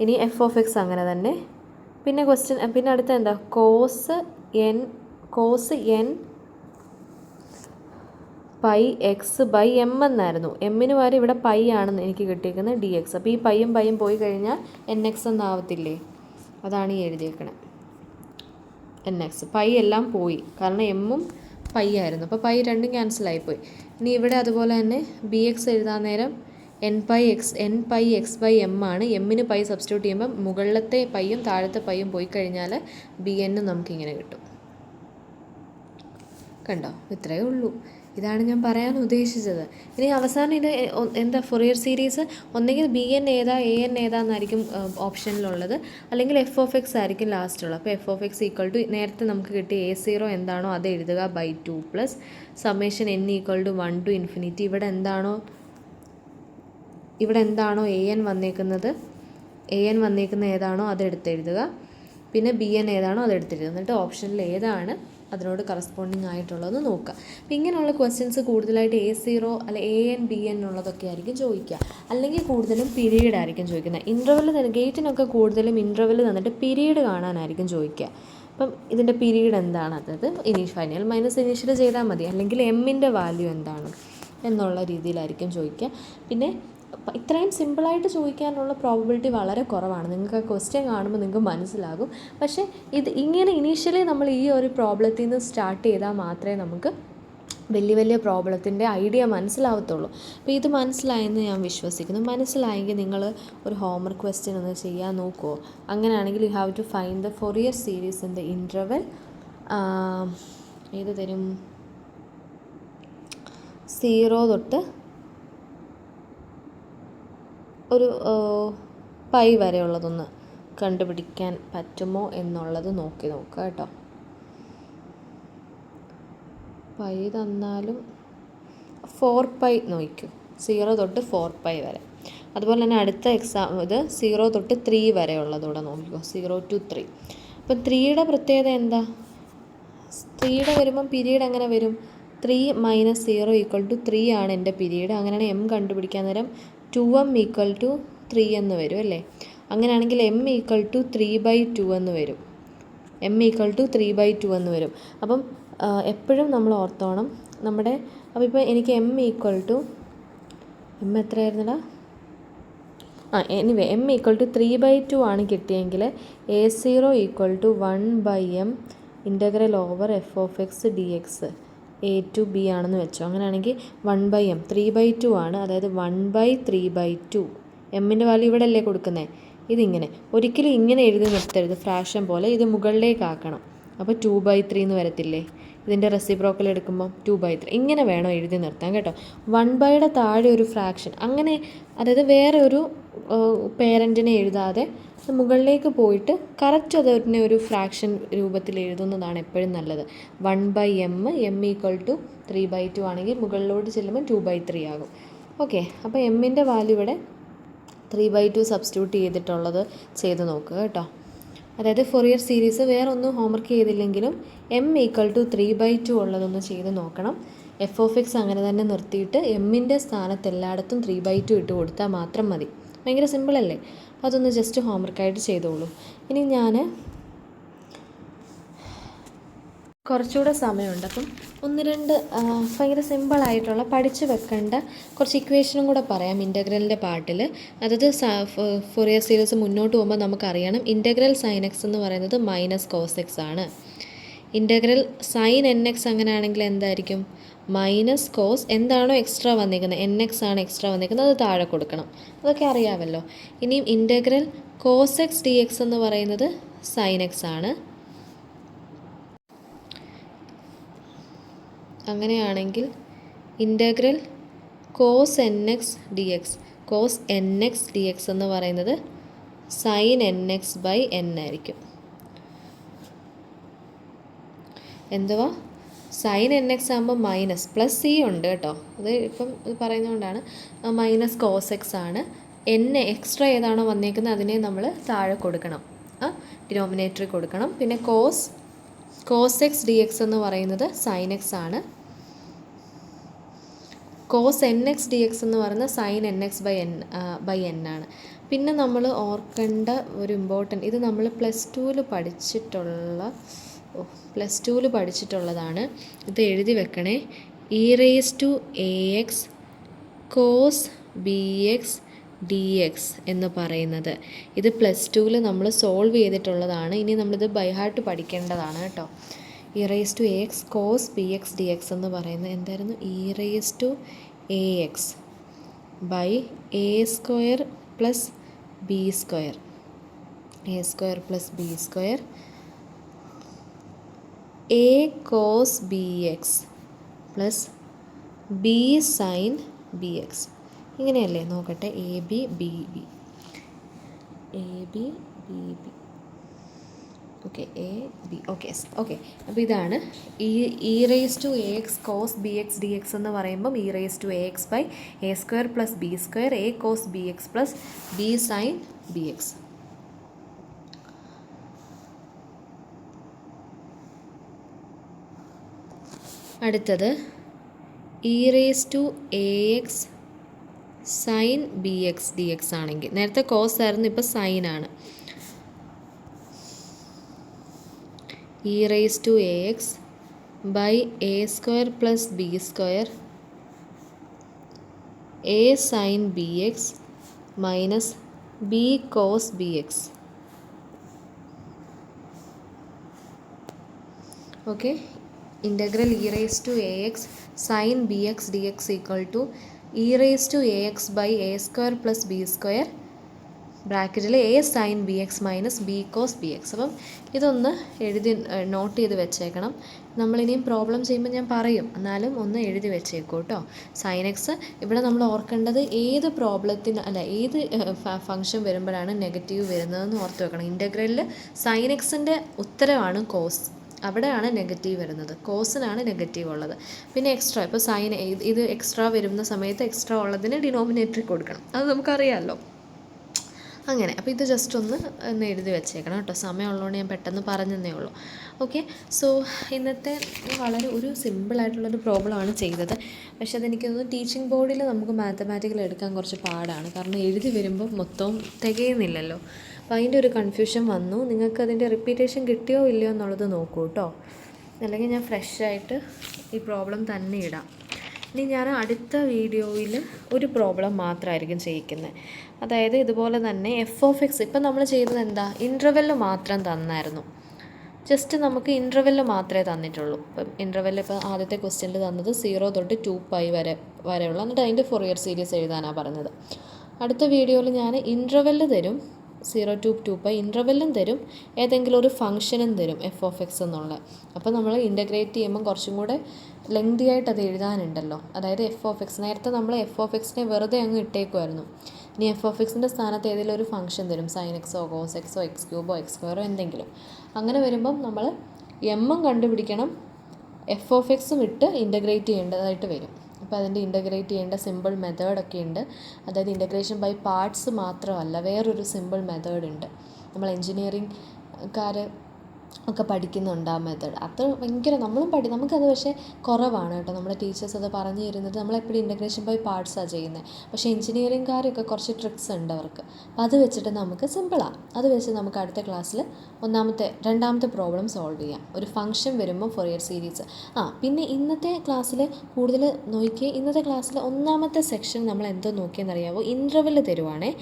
ഇനി f(x) അങ്ങനെ തന്നെ. പിന്നെ അടുത്ത എന്താ? cos n πx/m എന്നായിരുന്നു. എമ്മിന് പകരം ഇവിടെ പൈ ആണെന്ന് എനിക്ക് കിട്ടിയിരിക്കുന്നത് dx. അപ്പോൾ ഈ പൈയും പോയി കഴിഞ്ഞാൽ nx എന്നാവത്തില്ലേ? അതാണ് ഈ എഴുതിയേക്കണേ nx. പൈ എല്ലാം പോയി, കാരണം എമ്മും പൈ ആയിരുന്നു. അപ്പോൾ പൈ രണ്ടും ക്യാൻസലായിപ്പോയി. ഇനി ഇവിടെ അതുപോലെ തന്നെ bx എഴുതാൻ നേരം nπx/m ആണ്. എമ്മിന് പൈ സബ്സ്റ്റിറ്റ്യൂട്ട് ചെയ്യുമ്പോൾ മുകളിലത്തെ പൈയും താഴത്തെ പൈയും പോയി കഴിഞ്ഞാൽ bn നമുക്കിങ്ങനെ കിട്ടും. കണ്ടോ? ഇത്രയേ ഉള്ളൂ. ഇതാണ് ഞാൻ പറയാൻ ഉദ്ദേശിച്ചത്. ഇനി അവസാനം ഇത് എന്താ? ഫൊറിയർ സീരീസ് ഒന്നെങ്കിൽ bn ഏതാ an ഏതാന്നായിരിക്കും ഓപ്ഷനിലുള്ളത്, അല്ലെങ്കിൽ f(x) ആയിരിക്കും ലാസ്റ്റുള്ളത്. അപ്പോൾ f(x) = നേരത്തെ നമുക്ക് കിട്ടിയ A0 എന്താണോ അത് എഴുതുക /2 പ്ലസ് സമ്മേഷൻ n = 1 to ∞. ഇവിടെ എന്താണോ an വന്നേക്കുന്നത് ഏതാണോ അതെടുത്തെഴുതുക. പിന്നെ bn ഏതാണോ അതെടുത്തെഴുതുക. എന്നിട്ട് ഓപ്ഷനിൽ ഏതാണ് അതിനോട് കറസ്പോണ്ടിങ് ആയിട്ടുള്ളത് നോക്കുക. അപ്പം ഇങ്ങനെയുള്ള ക്വസ്റ്റ്യൻസ് കൂടുതലായിട്ട് A0 അല്ലെ AN BN ഉള്ളതൊക്കെ ആയിരിക്കും ചോദിക്കുക. അല്ലെങ്കിൽ കൂടുതലും പീരീഡ് ആയിരിക്കും ചോദിക്കുന്നത്. ഇൻ്റർവെൽ തന്നെ ഗേറ്റിനൊക്കെ കൂടുതലും ഇൻ്റർവെൽ തന്നിട്ട് പീരീഡ് കാണാനായിരിക്കും ചോദിക്കുക. അപ്പം ഇതിൻ്റെ പീരീഡ് എന്താണ്? അതായത് ഫൈനൽ മൈനസ് ഇനീഷ്യൽ ചെയ്താൽ മതി. അല്ലെങ്കിൽ എമ്മിൻ്റെ വാല്യൂ എന്താണ് എന്നുള്ള രീതിയിലായിരിക്കും ചോദിക്കുക. പിന്നെ ഇത്രയും സിമ്പിളായിട്ട് ചോദിക്കാനുള്ള പ്രോബബിലിറ്റി വളരെ കുറവാണ്. നിങ്ങൾക്ക് ആ ക്വസ്റ്റ്യൻ കാണുമ്പോൾ നിങ്ങൾക്ക് മനസ്സിലാകും. പക്ഷേ ഇങ്ങനെ ഇനീഷ്യലി നമ്മൾ ഈ ഒരു പ്രോബ്ലത്തിൽ നിന്ന് സ്റ്റാർട്ട് ചെയ്താൽ മാത്രമേ നമുക്ക് വലിയ പ്രോബ്ലത്തിൻ്റെ ഐഡിയ മനസ്സിലാവത്തുള്ളൂ. അപ്പോൾ ഇത് മനസ്സിലായെന്ന് ഞാൻ വിശ്വസിക്കുന്നു. മനസ്സിലായെങ്കിൽ നിങ്ങൾ ഒരു ഹോംവർക്ക് ക്വസ്റ്റ്യൻ ഒന്ന് ചെയ്യാൻ നോക്കുമോ? അങ്ങനെയാണെങ്കിൽ you have to find the Fourier series in the interval. ഏത് തരും? 0 തൊട്ട് ഒരു പൈ വരെയുള്ളതൊന്ന് കണ്ടുപിടിക്കാൻ പറ്റുമോ എന്നുള്ളത് നോക്കുക കേട്ടോ. പൈ തന്നാലും 4π നോക്കൂ, 0 തൊട്ട് 4π വരെ. അതുപോലെ തന്നെ അടുത്ത ഇത് 0 തൊട്ട് 3 വരെ ഉള്ളതൂടെ നോക്കിക്കോ, 0 to 3. അപ്പം 3യുടെ പ്രത്യേകത എന്താ? 3യുടെ വരുമ്പം പീരീഡ് എങ്ങനെ വരും? 3 - 0 = 3 ആണ് എൻ്റെ പീരീഡ്. അങ്ങനെയാണ് എം കണ്ടുപിടിക്കാൻ നേരം 2m = 3 എന്ന് വരും അല്ലേ? അങ്ങനെയാണെങ്കിൽ m = 3/2 എന്ന് വരും. അപ്പം എപ്പോഴും നമ്മൾ ഓർത്തോണം അപ്പോൾ ഇപ്പോൾ എനിക്ക് m എത്രയായിരുന്നടാ? m = 3/2 ആണ് കിട്ടിയെങ്കിൽ A0 = 1/m (f(x) dx) a to b ആണെന്ന് വെച്ചോ. അങ്ങനെയാണെങ്കിൽ 1/m 3/2 ആണ്, അതായത് 1/3/2. എമ്മിൻ്റെ വാല്യൂ ഇവിടെ അല്ലേ കൊടുക്കുന്നത്? ഇതിങ്ങനെ ഒരിക്കലും ഇങ്ങനെ എഴുതി നിർത്തരുത് ഫ്രാക്ഷൻ പോലെ, ഇത് മുകളിലേക്ക് ആക്കണം. അപ്പോൾ 2/3 എന്ന് വരത്തില്ലേ? ഇതിൻ്റെ റെസിപ്രോക്കൽ എടുക്കുമ്പോൾ 2/3 ഇങ്ങനെ വേണം എഴുതി നിർത്താൻ കേട്ടോ. 1/യുടെ താഴെ ഒരു ഫ്രാക്ഷൻ അങ്ങനെ, അതായത് വേറെ ഒരു പേരൻറ്റിനെ എഴുതാതെ മുകളിലേക്ക് പോയിട്ട് കറക്റ്റ് അതിനെ ഒരു ഫ്രാക്ഷൻ രൂപത്തിൽ എഴുതുന്നതാണ് എപ്പോഴും നല്ലത്. 1/m = 3/2 ആണെങ്കിൽ മുകളിലോട്ട് ചെല്ലുമ്പോൾ 2/3 ആകും. ഓക്കെ, അപ്പോൾ എമ്മിൻ്റെ വാല്യൂ ഇവിടെ 3/2 സബ്സ്റ്റിറ്റ്യൂട്ട് ചെയ്തിട്ടുള്ളത് ചെയ്ത് നോക്കുക കേട്ടോ. അതായത് ഫൊറിയർ സീരീസ് വേറെ ഒന്നും ഹോംവർക്ക് ചെയ്തില്ലെങ്കിലും m = 3/2 ഉള്ളതൊന്ന് ചെയ്ത് നോക്കണം. f(x) അങ്ങനെ തന്നെ നിർത്തിയിട്ട് എമ്മിൻ്റെ സ്ഥാനത്ത് എല്ലായിടത്തും 3/2 ഇട്ട് കൊടുത്താൽ മാത്രം മതി. ഭയങ്കര സിമ്പിളല്ലേ? അതൊന്ന് ജസ്റ്റ് ഹോംവർക്കായിട്ട് ചെയ്തോളൂ. ഇനി ഞാൻ കുറച്ചുകൂടെ സമയമുണ്ട്, അപ്പം 1-2 ഭയങ്കര സിമ്പിളായിട്ടുള്ള പഠിച്ച് വെക്കേണ്ട കുറച്ച് ഇക്വേഷനും കൂടെ പറയാം ഇൻ്റഗ്രലിൻ്റെ പാർട്ടിൽ. അതായത് ഫൊറിയർ സീരീസ് മുന്നോട്ട് പോകുമ്പോൾ നമുക്കറിയണം ഇൻ്റഗ്രൽ sin x എന്ന് പറയുന്നത് -cos x ആണ്. ഇൻ്റഗ്രൽ sin nx അങ്ങനെയാണെങ്കിൽ എന്തായിരിക്കും? മൈനസ് കോസ് എന്താണോ എക്സ്ട്രാ വന്നിരിക്കുന്നത്, എൻ എക്സ് ആണ് എക്സ്ട്രാ വന്നിരിക്കുന്നത്, അത് താഴെ കൊടുക്കണം. അതൊക്കെ അറിയാമല്ലോ. ഇനിയും integral cos x D x എന്ന് പറയുന്നത് സൈൻ എക്സ് ആണ്. അങ്ങനെയാണെങ്കിൽ integral cos n x D x, cos n x D x എന്ന് പറയുന്നത് sine n x by n ആയിരിക്കും. എന്തുവാ, സൈൻ എൻ എക്സ് ആകുമ്പോൾ മൈനസ് പ്ലസ് സി ഉണ്ട് കേട്ടോ, അത് ഇപ്പം ഇത് പറയുന്നതുകൊണ്ടാണ്. മൈനസ് കോസ് എക്സ് ആണ്. എൻ എക്സ്ട്രാ ഏതാണോ വന്നേക്കുന്നത് അതിനെ നമ്മൾ താഴെ കൊടുക്കണം, ഡിനോമിനേറ്ററിൽ കൊടുക്കണം. പിന്നെ കോസ് എക്സ് ഡി എക്സ് എന്ന് പറയുന്നത് സൈൻ എക്സ് ആണ്. Cos n x D x എന്ന് പറയുന്നത് sine n x by n ആണ്. പിന്നെ നമ്മൾ ഓർക്കേണ്ട ഒരു ഇമ്പോർട്ടൻ്റ്, ഇത് നമ്മൾ പ്ലസ് ടുവിൽ പഠിച്ചിട്ടുള്ളതാണ്. ഇത് എഴുതി വെക്കണേ. E raise to A x cos B X D x എന്ന് പറയുന്നത് ഇത് പ്ലസ് ടുവിൽ നമ്മൾ സോൾവ് ചെയ്തിട്ടുള്ളതാണ്. ഇനി നമ്മളിത് ബൈ ഹാർട്ട് പഠിക്കേണ്ടതാണ് കേട്ടോ. E raise to A x cos B X D x എന്ന് പറയുന്നത് എന്തായിരുന്നു? E raise to A X by A square plus B square, a square plus B square A cos B X plus B sine B x. ഇങ്ങനെയല്ലേ, നോക്കട്ടെ. A b b b, a b b b, okay, a b, okay okay. അപ്പോൾ ഇതാണ് e raise to A x cos B X D x എന്ന് പറയുമ്പം E raise to A X by A square plus B square A cos B X plus B sine B X. അടുത്തത് E raise to A X sine B X D X ആണെങ്കിൽ, നേരത്തെ cos ആയിരുന്നു, ഇപ്പോൾ sine ആണ്. E raise to A X by A square plus B square A sine B X minus B cos B X. Okay, integral E raise to A X sine B X D X equal to E raise to A X by A square plus B square ബ്രാക്കറ്റിൽ A sine B X minus B cos B X. അപ്പം ഇതൊന്ന് എഴുതി not ചെയ്ത് വെച്ചേക്കണം. നമ്മളിനിയും problem ചെയ്യുമ്പോൾ ഞാൻ പറയും, എന്നാലും ഒന്ന് എഴുതി വെച്ചേക്കൂ കേട്ടോ. സൈൻ എക്സ് ഇവിടെ നമ്മൾ ഓർക്കേണ്ടത് ഏത് പ്രോബ്ലത്തിന് അല്ല ഏത് ഫംഗ്ഷൻ വരുമ്പോഴാണ് നെഗറ്റീവ് വരുന്നതെന്ന് ഓർത്ത് വെക്കണം. ഇൻ്റഗ്രലിൽ സൈൻ എക്സിൻ്റെ ഉത്തരമാണ് കോസ്, അവിടെയാണ് നെഗറ്റീവ് വരുന്നത്, കോസിനാണ് നെഗറ്റീവ് ഉള്ളത്. പിന്നെ എക്സ്ട്രാ, ഇപ്പോൾ സൈൻ ഇത് എക്സ്ട്രാ വരുന്ന സമയത്ത് എക്സ്ട്രാ ഉള്ളതിന് ഡിനോമിനേറ്ററിൽ കൊടുക്കണം, അത് നമുക്കറിയാമല്ലോ. അങ്ങനെ, അപ്പോൾ ഇത് ജസ്റ്റ് ഒന്ന് എഴുതി വെച്ചേക്കണം കേട്ടോ. സമയമുള്ളതുകൊണ്ട് ഞാൻ പെട്ടെന്ന് പറഞ്ഞതേ ഉള്ളൂ. ഓക്കെ, സോ ഇന്നത്തെ വളരെ ഒരു സിമ്പിളായിട്ടുള്ളൊരു പ്രോബ്ലമാണ് ചെയ്തത്. പക്ഷെ അതെനിക്കൊന്ന് ടീച്ചിങ് ബോർഡിൽ നമുക്ക് മാത്തമാറ്റിക്കൽ എടുക്കാൻ കുറച്ച് പാടാണ്, കാരണം എഴുതി വരുമ്പോൾ മൊത്തവും തികയുന്നില്ലല്ലോ. അപ്പോൾ അതിൻ്റെ ഒരു കൺഫ്യൂഷൻ വന്നു. നിങ്ങൾക്ക് അതിൻ്റെ റിപ്പീറ്റേഷൻ കിട്ടിയോ ഇല്ലയോ എന്നുള്ളത് നോക്കൂ കേട്ടോ, അല്ലെങ്കിൽ ഞാൻ ഫ്രഷായിട്ട് ഈ പ്രോബ്ലം തന്നെ ഇടാം. ഇനി ഞാൻ അടുത്ത വീഡിയോയിൽ ഒരു പ്രോബ്ലം മാത്രമായിരിക്കും ചെയ്യിക്കുന്നത്. അതായത് ഇതുപോലെ തന്നെ എഫ് ഓഫ് എക്സ്, ഇപ്പം നമ്മൾ ചെയ്തത് എന്താ, ഇൻ്റർവെല്ല് മാത്രം തന്നായിരുന്നു. ജസ്റ്റ് നമുക്ക് ഇൻ്റർവെല്ല് മാത്രമേ തന്നിട്ടുള്ളൂ. ഇപ്പം ഇൻ്റർവെല്ല് ഇപ്പോൾ ആദ്യത്തെ ക്വസ്റ്റ്യനിൽ തന്നത് 0 തൊട്ട് 2π വരെയുള്ള, എന്നിട്ട് അതിൻ്റെ ഫൊറിയർ സീരീസ് എഴുതാനാണ് പറഞ്ഞത്. അടുത്ത വീഡിയോയിൽ ഞാൻ ഇൻ്റർവെല്ല് തരും, 0 to 2π ഇൻ്റർവെല്ലും തരും, ഏതെങ്കിലും ഒരു ഫംഗ്ഷനും തരും എഫ് ഓഫ് എക്സ് എന്നുള്ള. അപ്പോൾ നമ്മൾ ഇൻ്റഗ്രേറ്റ് ചെയ്യുമ്പം കുറച്ചും കൂടെ ലെങ്തി ആയിട്ട് അത് എഴുതാനുണ്ടല്ലോ. അതായത് എഫ് ഓഫ് എക്സ്, നേരത്തെ നമ്മൾ എഫ് ഓഫ് എക്സിനെ വെറുതെ അങ്ങ് ഇട്ടേക്കുമായിരുന്നു. ഇനി എഫ് ഓഫ് എക്സിൻ്റെ സ്ഥാനത്ത് ഏതെങ്കിലും ഒരു ഫംഗ്ഷൻ തരും, സൈൻ എക്സോ കോസ് എക്സോ എക്സ് ക്യൂബോ എക്സ് സ്ക്വയറോ എന്തെങ്കിലും. അങ്ങനെ വരുമ്പം നമ്മൾ എമ്മും കണ്ടുപിടിക്കണം, എഫ് ഓഫ് എക്സും ഇട്ട് ഇൻ്റഗ്രേറ്റ് ചെയ്യേണ്ടതായിട്ട് വരും. അപ്പോൾ അതിൻ്റെ ഇൻ്റഗ്രേറ്റ് ചെയ്യേണ്ട സിമ്പിൾ മെത്തേഡൊക്കെ ഉണ്ട്. അതായത് ഇൻ്റഗ്രേഷൻ ബൈ പാർട്സ് മാത്രമല്ല, വേറൊരു സിമ്പിൾ മെത്തേഡ് ഉണ്ട്. നമ്മൾ എൻജിനീയറിംഗ്കാർ ഒക്കെ പഠിക്കുന്നുണ്ട് ആ മെത്തേഡ്. അത് ഭയങ്കര നമുക്കത് പക്ഷേ കുറവാണ് കേട്ടോ. നമ്മുടെ ടീച്ചേഴ്സ് അത് പറഞ്ഞു തരുന്നത് നമ്മളെപ്പോഴും ഇൻ്റഗ്രേഷൻ ബൈ പാർട്സാണ് ചെയ്യുന്നത്. പക്ഷേ എൻജിനീയറിംഗ്കാരൊക്കെ കുറച്ച് ട്രിക്സ് ഉണ്ട് അവർക്ക്. അപ്പോൾ അത് വെച്ചിട്ട് നമുക്ക് സിമ്പിളാണ്. അത് വെച്ച് നമുക്ക് അടുത്ത ക്ലാസ്സിൽ രണ്ടാമത്തെ പ്രോബ്ലം സോൾവ് ചെയ്യാം. ഒരു ഫംഗ്ഷൻ വരുമ്പോൾ ഫൊറിയർ സീരീസ്. പിന്നെ ഇന്നത്തെ ക്ലാസ്സിൽ കൂടുതൽ നോക്കിയേ, ഇന്നത്തെ ക്ലാസ്സിൽ ഒന്നാമത്തെ സെക്ഷൻ നമ്മൾ എന്തോ നോക്കിയെന്നറിയാമോ, ഇൻ്റർവെല്ല് തരുവാണേ.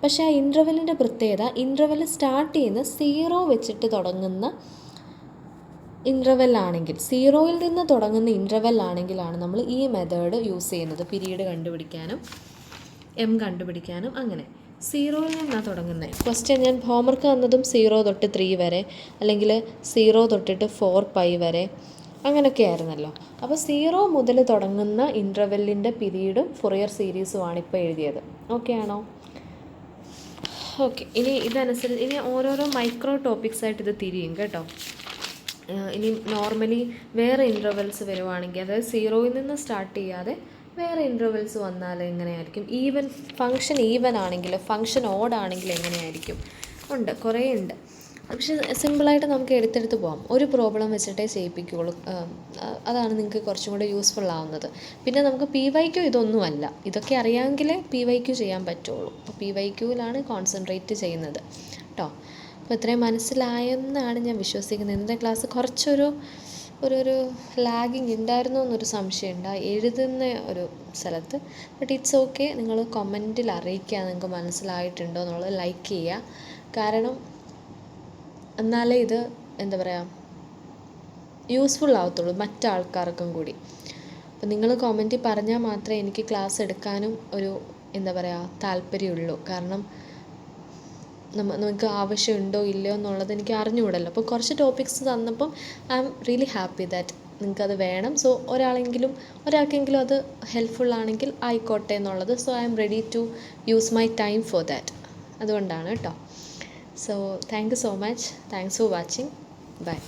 പക്ഷേ ആ ഇൻ്റർവെല്ലിൻ്റെ പ്രത്യേകത, ഇൻ്റർവെല്ല് സ്റ്റാർട്ട് ചെയ്യുന്ന 0 വെച്ചിട്ട് തുടങ്ങുന്ന ഇൻ്റർവെൽ ആണെങ്കിൽ, സീറോയിൽ നിന്ന് തുടങ്ങുന്ന ഇൻ്റർവെൽ ആണെങ്കിലാണ് നമ്മൾ ഈ മെത്തേഡ് യൂസ് ചെയ്യുന്നത്, പീരീഡ് കണ്ടുപിടിക്കാനും എം കണ്ടുപിടിക്കാനും. അങ്ങനെ സീറോയിൽ നിന്നാണ് തുടങ്ങുന്നത്. ക്വസ്റ്റ്യൻ ഞാൻ ഹോംവർക്ക് തന്നതും 0 തൊട്ട് 3 വരെ, അല്ലെങ്കിൽ 0 തൊട്ടിട്ട് 4π വരെ, അങ്ങനെയൊക്കെ ആയിരുന്നല്ലോ. അപ്പോൾ 0 മുതൽ തുടങ്ങുന്ന ഇൻ്റർവെല്ലിൻ്റെ പീരീഡും ഫൊറിയർ സീരീസുമാണ് ഇപ്പോൾ എഴുതിയത്. ഓക്കെ ആണോ? ഓക്കെ. ഇനി ഇതനുസരിച്ച് ഇനി ഓരോരോ മൈക്രോ ടോപ്പിക്സായിട്ട് ഇത് തിരിയും കേട്ടോ. ഇനി നോർമലി വേറെ ഇൻ്റർവെൽസ് വരുവാണെങ്കിൽ, അതായത് 0യിൽ നിന്ന് സ്റ്റാർട്ട് ചെയ്യാതെ വേറെ ഇൻ്റർവെൽസ് വന്നാൽ എങ്ങനെയായിരിക്കും, ഈവൻ ഫങ്ഷൻ ഈവൻ ആണെങ്കിൽ, ഫങ്ഷൻ ഓഡ് ആണെങ്കിൽ എങ്ങനെയായിരിക്കും, ഉണ്ട്, കുറേ ഉണ്ട്. പക്ഷേ സിമ്പിളായിട്ട് നമുക്ക് എടുത്തെടുത്ത് പോകാം. ഒരു പ്രോബ്ലം വെച്ചിട്ടേ ചെയ്യിപ്പിക്കുകയുള്ളൂ. അതാണ് നിങ്ങൾക്ക് കുറച്ചും കൂടെ യൂസ്ഫുൾ ആവുന്നത്. പിന്നെ നമുക്ക് PYQ ഇതൊന്നുമല്ല, ഇതൊക്കെ അറിയാമെങ്കിൽ PYQ ചെയ്യാൻ പറ്റുള്ളൂ. അപ്പോൾ PYQവിലാണ് കോൺസെൻട്രേറ്റ് ചെയ്യുന്നത് കേട്ടോ. അപ്പോൾ ഇത്രയും മനസ്സിലായെന്നാണ് ഞാൻ വിശ്വസിക്കുന്നത്. ഇന്നത്തെ ക്ലാസ് കുറച്ചൊരു ഒരു ലാഗിങ് ഉണ്ടായിരുന്നോ എന്നൊരു സംശയമുണ്ട് എഴുതുന്ന ഒരു സ്ഥലത്ത്. But it's okay. നിങ്ങൾ കമൻറ്റിൽ അറിയിക്കുക നിങ്ങൾക്ക് മനസ്സിലായിട്ടുണ്ടോ എന്നുള്ളത്, ലൈക്ക് ചെയ്യുക. കാരണം എന്നാലേ ഇത് എന്താ പറയുക യൂസ്ഫുൾ ആവത്തുള്ളൂ മറ്റാൾക്കാർക്കും കൂടി. അപ്പോൾ നിങ്ങൾ കമൻറ്റിൽ പറഞ്ഞാൽ മാത്രമേ എനിക്ക് ക്ലാസ് എടുക്കാനും ഒരു എന്താ പറയുക താല്പര്യമുള്ളൂ. കാരണം നമുക്ക് ആവശ്യമുണ്ടോ ഇല്ലയോ എന്നുള്ളത് എനിക്ക് അറിഞ്ഞുകൂടല്ലോ. അപ്പോൾ കുറച്ച് ടോപ്പിക്സ് തന്നപ്പം I am really happy that നിങ്ങൾക്കത് വേണം. സോ ഒരാൾക്കെങ്കിലും അത് ഹെൽപ്ഫുൾ ആണെങ്കിൽ ആയിക്കോട്ടെ എന്നുള്ളത്. So I am ready to use my time for that. അതുകൊണ്ടാണ് കേട്ടോ. So thank you so much. Thanks for watching. By.